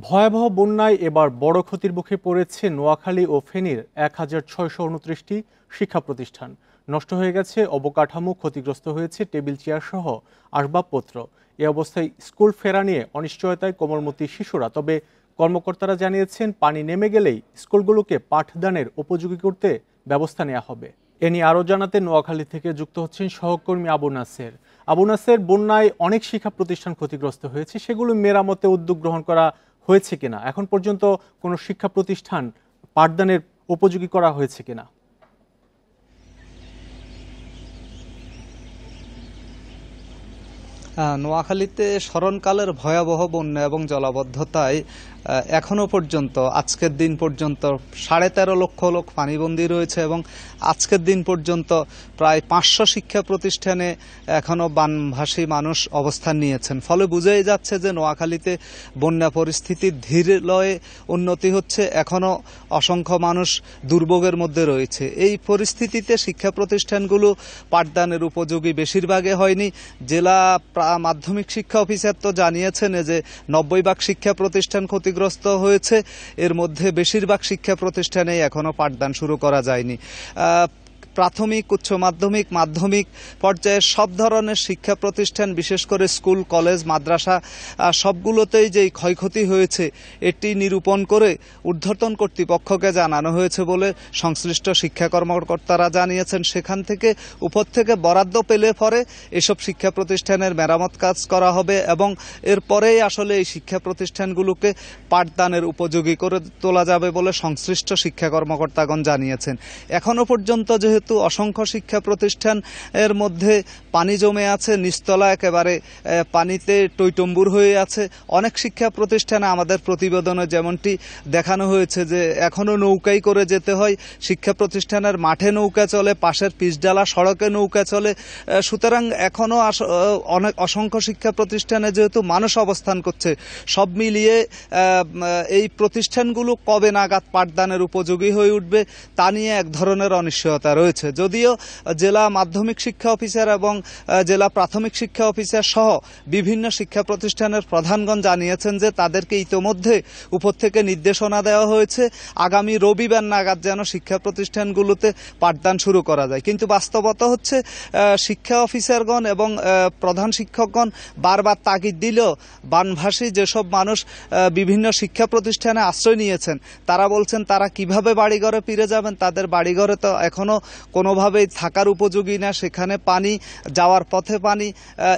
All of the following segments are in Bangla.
ভয়াবহ বন্যায় এবার বড় ক্ষতির মুখে পড়েছে নোয়াখালী ও ফেনীর ১,৬২৯টি শিক্ষা প্রতিষ্ঠান। নষ্ট হয়ে গেছে অবকাঠামো, ক্ষতিগ্রস্ত হয়েছে টেবিল চেয়ার সহ আসবাবপত্র। এ অবস্থায় স্কুল ফেরা নিয়ে অনিশ্চয়তায় কোমলমতি শিশুরা। তবে কর্মকর্তারা জানিয়েছেন, পানি নেমে গেলেই স্কুলগুলোকে পাঠদানের উপযোগী করতে ব্যবস্থা নেওয়া হবে। এ নিয়ে আরও জানাতে নোয়াখালী থেকে যুক্ত হচ্ছেন সহকর্মী আবু নাসের। আবু নাসের, বন্যায় অনেক শিক্ষা প্রতিষ্ঠান ক্ষতিগ্রস্ত হয়েছে, সেগুলো মেরামতে উদ্যোগ গ্রহণ করা হয়েছে কিনা, এখন পর্যন্ত কোনো শিক্ষা প্রতিষ্ঠান পাঠদানের উপযোগী করা হয়েছে কিনা? নোয়াখালীতে স্মরণকালের ভয়াবহ বন্যা এবং জলাবদ্ধতায় এখনো পর্যন্ত আজকের দিন পর্যন্ত 13.5 লক্ষ লোক পানিবন্দী রয়েছে এবং আজকের দিন পর্যন্ত প্রায় 500 শিক্ষা প্রতিষ্ঠানে এখনো বানভাসী মানুষ অবস্থান নিয়েছেন। ফলে বুঝাই যাচ্ছে যে নোয়াখালীতে বন্যা পরিস্থিতির ধীর লয়ে উন্নতি হচ্ছে, এখনো অসংখ্য মানুষ দুর্ভোগের মধ্যে রয়েছে। এই পরিস্থিতিতে শিক্ষা প্রতিষ্ঠানগুলো পাঠদানের উপযোগী বেশিরভাগে হয়নি। জেলা মাধ্যমিক শিক্ষা অফিসার তো জানিয়েছেন যে 90 ভাগ শিক্ষা প্রতিষ্ঠান ক্ষতিগ্রস্ত হয়েছে, এর মধ্যে বেশিরভাগ শিক্ষা প্রতিষ্ঠানে এখনো পাঠদান শুরু করা যায়নি। প্রাথমিক, উচ্চ মাধ্যমিক, মাধ্যমিক পর্যায়ে সব ধরনের শিক্ষা প্রতিষ্ঠান, বিশেষ করে স্কুল, কলেজ, মাদ্রাসা সবগুলোতেই যেই ক্ষয়ক্ষতি হয়েছে এটি নিরূপণ করে ঊর্ধ্বতন কর্তৃপক্ষকে জানানো হয়েছে বলে সংশ্লিষ্ট শিক্ষা কর্মকর্তারা জানিয়েছেন। সেখান থেকে উপর থেকে বরাদ্দ পেলে পরে এসব শিক্ষা প্রতিষ্ঠানের মেরামত কাজ করা হবে এবং এরপরেই আসলে এই শিক্ষা প্রতিষ্ঠানগুলোকে পাঠদানের উপযোগী করে তোলা যাবে বলে সংশ্লিষ্ট শিক্ষা কর্মকর্তাগণ জানিয়েছেন। এখনো পর্যন্ত যেহেতু অসংখ্য শিক্ষা প্রতিষ্ঠান এর মধ্যে পানি জমে আছে, নিচতলা একেবারে পানিতে টইটম্বুর হয়ে আছে। অনেক শিক্ষা প্রতিষ্ঠানে আমাদের প্রতিবেদনে যেমনটি দেখানো হয়েছে যে এখনো নৌকায় করে যেতে হয়, শিক্ষা প্রতিষ্ঠানের মাঠে নৌকা চলে, পাশের পিচডালা সড়কে নৌকা চলে। সুতরাং এখনো অনেক অসংখ্য শিক্ষা প্রতিষ্ঠানে যেহেতু মানুষ অবস্থান করছে, সব মিলিয়ে এই প্রতিষ্ঠানগুলো কবে নাগাদ পাঠদানের উপযোগী হয়ে উঠবে তা নিয়ে এক ধরনের অনিশ্চয়তা রয়েছে। যদিও জেলা মাধ্যমিক শিক্ষা অফিসার এবং জেলা প্রাথমিক শিক্ষা অফিসার সহ বিভিন্ন শিক্ষা প্রতিষ্ঠানের প্রধানগণ জানিয়েছেন যে তাদেরকে ইতোমধ্যে উপর থেকে নির্দেশনা দেওয়া হয়েছে আগামী রবিবার নাগাদ যেন শিক্ষা প্রতিষ্ঠানগুলোতে পাঠদান শুরু করা যায়। কিন্তু বাস্তবতা হচ্ছে শিক্ষা অফিসারগণ এবং প্রধান শিক্ষকগণ বারবার তাগিদ দিলেও বানভাসী যেসব মানুষ বিভিন্ন শিক্ষা প্রতিষ্ঠানে আশ্রয় নিয়েছেন তারা বলছেন তারা কিভাবে বাড়িঘরে ফিরে যাবেন, তাদের বাড়িঘরে তো এখনো কোনোভাবেই থাকার উপযোগী না, সেখানে পানি, যাওয়ার পথে পানি।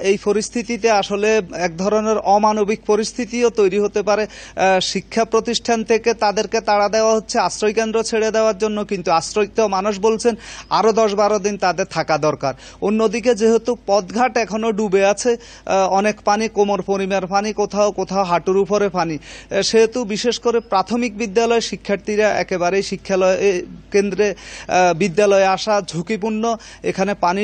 এই পরিস্থিতিতে আসলে এক ধরনের অমানবিক পরিস্থিতিও তৈরি হতে পারে। শিক্ষা প্রতিষ্ঠান থেকে তাদেরকে তাড়া দেওয়া হচ্ছে আশ্রয়কেন্দ্র ছেড়ে দেওয়ার জন্য, কিন্তু আশ্রয়িত মানুষ বলছেন আরো 10-12 দিন তাদের থাকা দরকার। অন্যদিকে যেহেতু পথঘাট এখনো ডুবে আছে, অনেক পানি, কোমর পরিমাণ পানি, কোথাও কোথাও হাঁটুর উপরে পানি, সেহেতু বিশেষ করে প্রাথমিক বিদ্যালয়ের শিক্ষার্থীরা একেবারেই শিক্ষালয় কেন্দ্রে বিদ্যালয়ে আসা ঝুঁকিপূর্ণ। এখানে পানি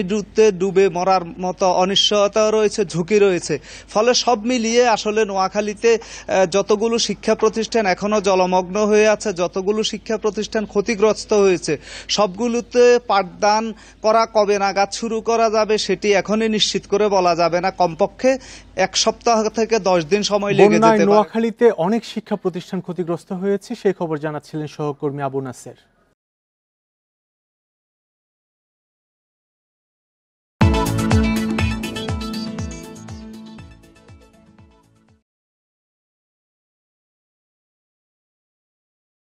ডুবে মরার মতো অনিশ্চয়তা রয়েছে, ঝুঁকি রয়েছে। ফলে সব মিলিয়ে আসলে নোয়াখালীতে যতগুলো শিক্ষা প্রতিষ্ঠান এখনো জলমগ্ন হয়ে আছে, যতগুলো শিক্ষা প্রতিষ্ঠান ক্ষতিগ্রস্ত হয়েছে, সবগুলোতে পাঠদান করা কবে নাগাদ শুরু করা যাবে সেটি এখনই নিশ্চিত করে বলা যাবে না। কমপক্ষে 1 সপ্তাহ থেকে 10 দিন সময় লেগে যেতে পারে। নোয়াখালীতে অনেক শিক্ষা প্রতিষ্ঠান ক্ষতিগ্রস্ত হয়েছে, সেই খবর জানাচ্ছিলেন সহকর্মী আবু নাসের।